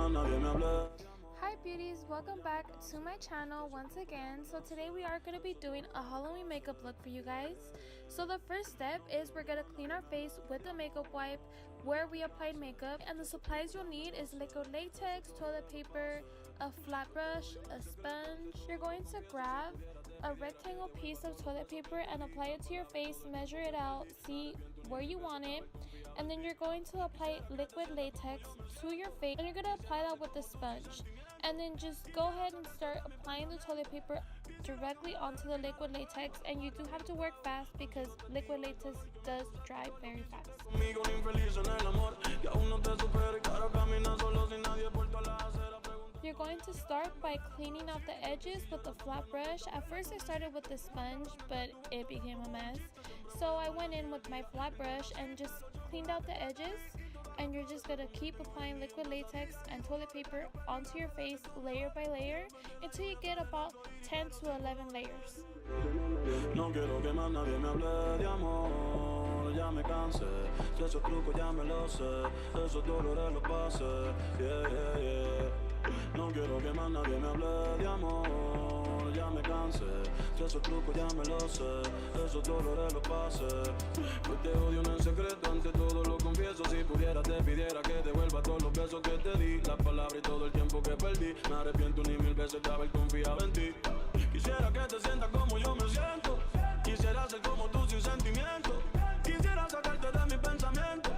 Hi beauties, welcome back to my channel once again. So today we are going to be doing a Halloween makeup look for you guys. So the first step is we're going to clean our face with a makeup wipe where we applied makeup, and the supplies you'll need is liquid latex, toilet paper, a flat brush, a sponge. You're going to grab a rectangle piece of toilet paper and apply it to your face, measure it out, see where you want it, and then you're going to apply liquid latex to your face, and you're going to apply that with the sponge, and then just go ahead and start applying the toilet paper directly onto the liquid latex. And you do have to work fast because liquid latex does dry very fast. You're going to start by cleaning out the edges with a flat brush. At first I started with the sponge, but it became a mess, so I went in with my flat brush and just cleaned out the edges. And you're just going to keep applying liquid latex and toilet paper onto your face layer by layer until you get about 10 to 11 layers. No quiero que más nadie me hable de amor, ya me cansé, de esos trucos ya me lo sé, esos dolores los pasé, yeah, yeah, yeah. No quiero que más nadie me hable de amor, ya me cansé, de esos trucos ya me lo sé, esos dolores los pasé. Pues te odio en secreto, ante todo lo confieso. Si pudiera te pidiera que devuelva todos los besos que te di, las palabras y todo el tiempo que perdí. Me arrepiento ni mil veces de haber confiado en ti. Quisiera que te sientas como yo me siento, quisiera ser como tú sin sentimiento, quisiera sacarte de mi pensamiento,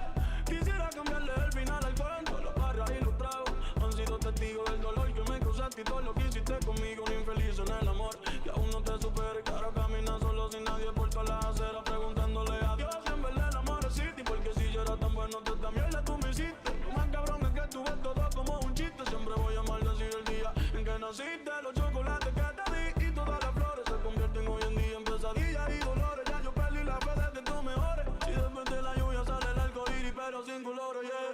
quisiera cambiarle el final al cuento. Las barras y los tragos han sido testigos del dolor que me causaste y todo lo que hiciste conmigo. Un infeliz en el amor que aún no te supera, y que ahora camina solo sin nadie por todas las aceras preguntándole a Dios si en verdad el amor existe. Porque si yo era tan bueno te también le tú me hiciste. Lo más cabrón es que tú ves todo como un chiste. Siempre voy a maldecir el día en que naciste. Los chocolates que te di y todas las flores se convierten hoy en día en pesadillas y dolores. Ya yo perdí la fe de que tú mejores. Si después de la lluvia sale el arco iris pero sin colores, yeah.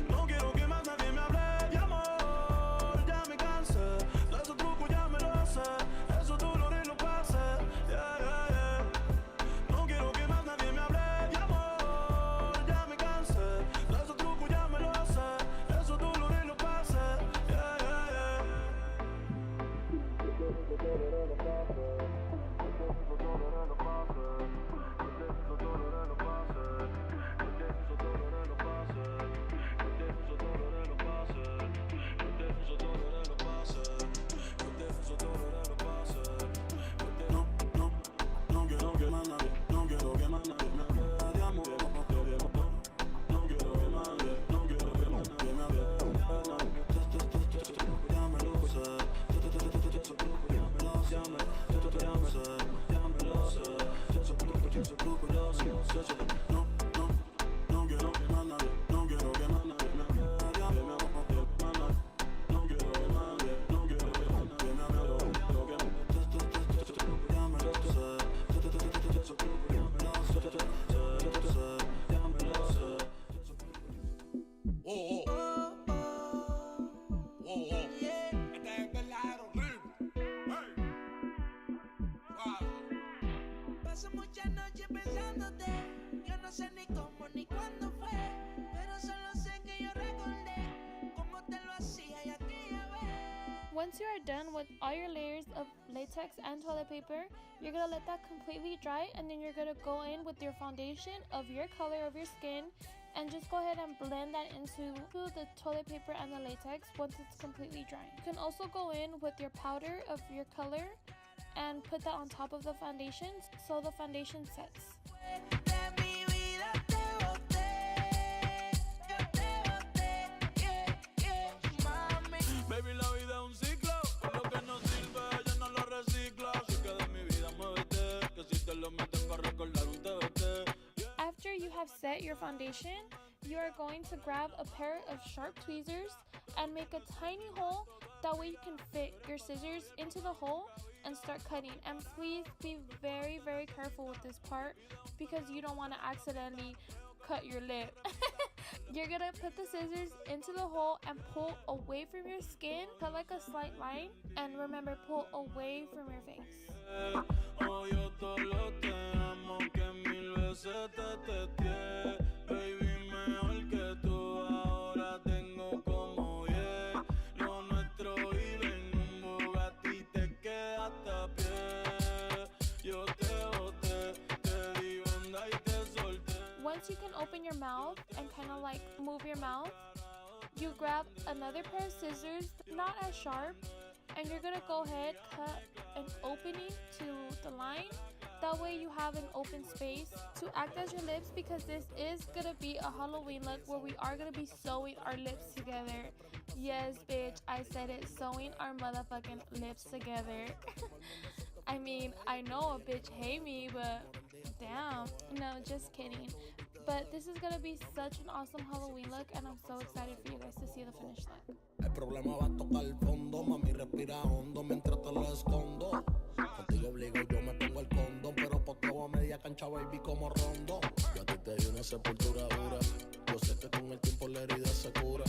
No quiero que más nadie me hable de amor, ya me cansé, de esos trucos ya me lo sé, esos dolores los pasé, yeah, yeah, yeah. No quiero que más nadie me hable de amor, ya me cansé, de esos trucos ya me lo sé, esos dolores los pasé, yeah, yeah, yeah. Paso muchas noches pensándote, yo no sé ni cómo ni cuándo fue, pero solo sé que yo recordé cómo te lo hacía y aquella vez. Once you are done with all your layers of latex and toilet paper, you're going to let that completely dry, and then you're going to go in with your foundation of your color of your skin and just go ahead and blend that into the toilet paper and the latex once it's completely dry. You can also go in with your powder of your color and put that on top of the foundation so the foundation sets. Baby, la vida es un ciclo, lo que no sirve ya no lo reciclo. Así que de mi vida muévete, que si te lo meten para recordar un TBT. After you have set your foundation, you are going to grab a pair of sharp tweezers and make a tiny hole. That way you can fit your scissors into the hole and start cutting. And please be very, very careful with this part because you don't want to accidentally cut your lip. You're gonna put the scissors into the hole and pull away from your skin. Cut like a slight line, and remember, pull away from your face. Baby, mejor que tú ahora tengo como once you can open your mouth and kind of like move your mouth, you grab another pair of scissors, not as sharp, and you're gonna go ahead, cut an opening to the line. That way you have an open space to act as your lips, because this is gonna be a Halloween look where we are gonna be sewing our lips together. Yes, bitch, I said it, sewing our motherfucking lips together. I mean, I know a bitch hate me, but damn, no, just kidding. But this is gonna be such an awesome Halloween look, and I'm so excited for you guys to see the finished look. El problema va a tocar el fondo, mami respira hondo mientras te lo escondo. Contigo obligo yo me pongo el condón, pero poteo a media cancha baby como rondo. Yo a ti te di una sepultura dura, yo sé que con el tiempo la herida se cura.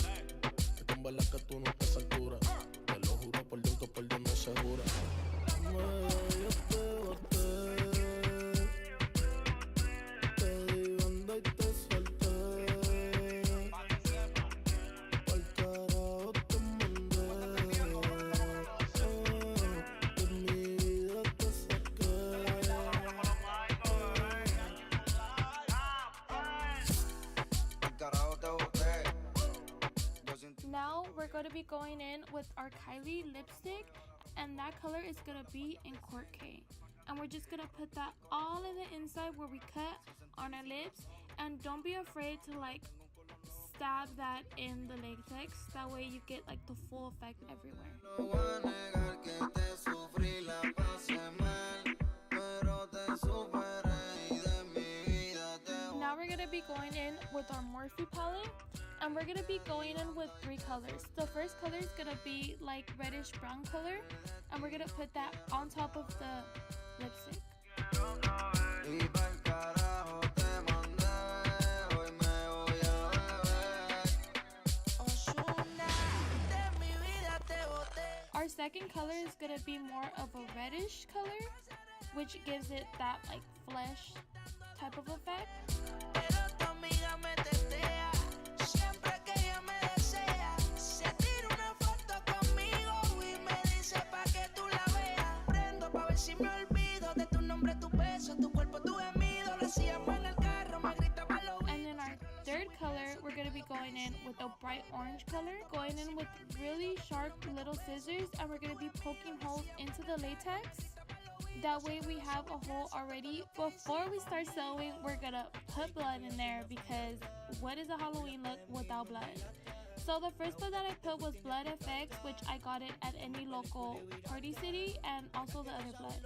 Que con verdad que tú no estás a altura, te lo juro por Dios que por Dios no se jura. Yo te boté, te di banda y te solté. Pa'l carajo te mandé, de mi vida te saqué. Pa'l carajo te boté. Now we're going to be going in with our Kylie lipstick, and that color is going to be in Court K. And we're just going to put that all in the inside where we cut on our lips. And don't be afraid to like stab that in the latex. That way you get like the full effect everywhere. No voy a negar que te sufrí, la pasé mal, pero te superé y de mi vida te. Now we're going to be going in with our Morphe palette, and we're going to be going in with 3 colors. The first color is going to be like reddish brown color, and we're going to put that on top of the lipstick. Y pa'l carajo te mandé, hoy me voy a beber. Osuna, de mi vida te boté. Our second color is going to be more of a reddish color, which gives it that like flesh type of effect. Pero tu amiga me testea, siempre que ella me desea. Se tira una foto conmigo y me dice pa' que tú la veas. Prendo pa' ver si me olvido de tu nombre, tu peso, tu cuerpo, tu gemido. Lo hacíamos en el carro, me gritaba lo. And then our third color, we're going to be going in with a bright orange color, going in with really sharp little scissors, and we're going to be poking holes into the latex. That way we have a hole already. Before we start sewing, we're gonna put blood in there, because what is a Halloween look without blood? So the first blood that I put was Blood FX, which I got it at any local party city, and also the other blood.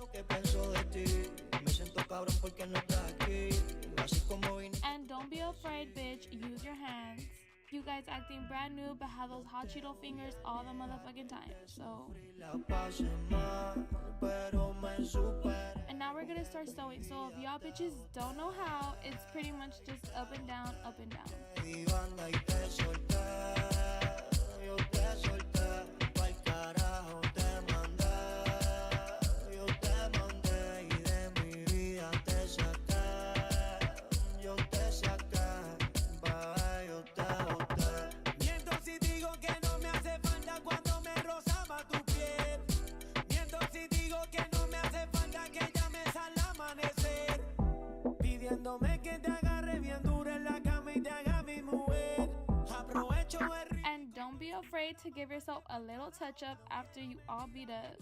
And don't be afraid, bitch, use your hands. You guys acting brand new but have those hot Cheeto fingers all the motherfucking time. So, and now we're gonna start sewing. So if y'all bitches don't know how, it's pretty much just up and down, up and down. And don't be afraid to give yourself a little touch up after you all beat up.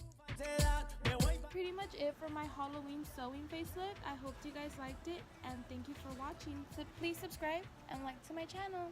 Pretty much it for my Halloween sewing face look. I hope you guys liked it, and thank you for watching. So please subscribe and like to my channel.